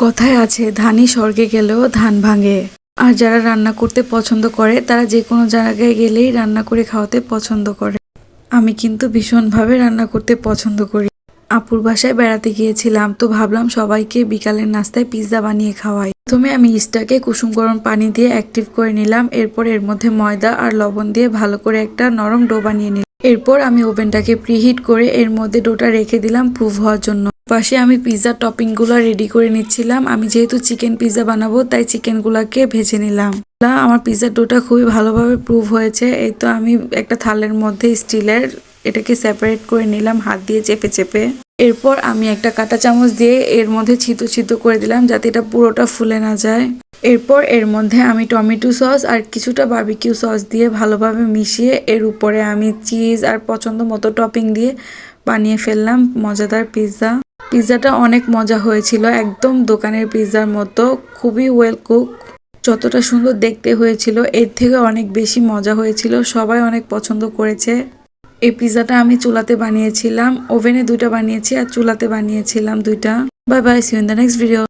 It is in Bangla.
কথায় আছে ধানই স্বর্গে গেলেও ধান ভাঙে। আর যারা রান্না করতে পছন্দ করে তারা যে কোনো জায়গায় গেলেই রান্না করে খাওয়াতে পছন্দ করে। আমি কিন্তু ভীষণভাবে রান্না করতে পছন্দ করি। আপুর বাসায় বেড়াতে গিয়েছিলাম, তো ভাবলাম সবাইকে বিকালের নাস্তায় পিৎজা বানিয়ে খাওয়াই। প্রথমে আমি ইস্টটাকে কুসুম গরম পানি দিয়ে অ্যাক্টিভ করে নিলাম। এরপর এর মধ্যে ময়দা আর লবণ দিয়ে ভালো করে একটা নরম ডো বানিয়ে নিলাম। এরপর আমি ওভেনটাকে প্রিহিট করে এর মধ্যে ডোটা রেখে দিলাম প্রুফ হওয়ার জন্য। পাশে আমি পিৎজার টপিংগুলো রেডি করে নিচ্ছিলাম। আমি যেহেতু চিকেন পিৎজা বানাবো তাই চিকেনগুলোকে ভেজে নিলাম। আমার পিৎজার ডোটা খুবই ভালোভাবে প্রুভ হয়েছে। এই তো আমি একটা থালের মধ্যে স্টিলের এটাকে সেপারেট করে নিলাম হাত দিয়ে চেপে চেপে। এরপর আমি একটা কাঁটা চামচ দিয়ে এর মধ্যে ছিদ্র ছিদ্র করে দিলাম যাতে এটা পুরোটা ফুলে না যায়। এরপর এর মধ্যে আমি টমেটো সস আর কিছুটা বারবিকিউ সস দিয়ে ভালোভাবে মিশিয়ে এর উপরে আমি চিজ আর পছন্দ মতো টপিং দিয়ে বানিয়ে ফেললাম মজাদার পিৎজা। পিৎজাটা অনেক মজা হয়েছিল, একদম দোকানের পিৎজার মতো, খুবই ওয়েল কুক। যতটা সুন্দর দেখতে হয়েছিল এর থেকে অনেক বেশি মজা হয়েছিল, সবাই অনেক পছন্দ করেছে। এই পিৎজাটা আমি চুলাতে বানিয়েছিলাম, ওভেনে 2টা বানিয়েছি আর চুলাতে বানিয়েছিলাম 2টা। Bye bye, see you in the next video.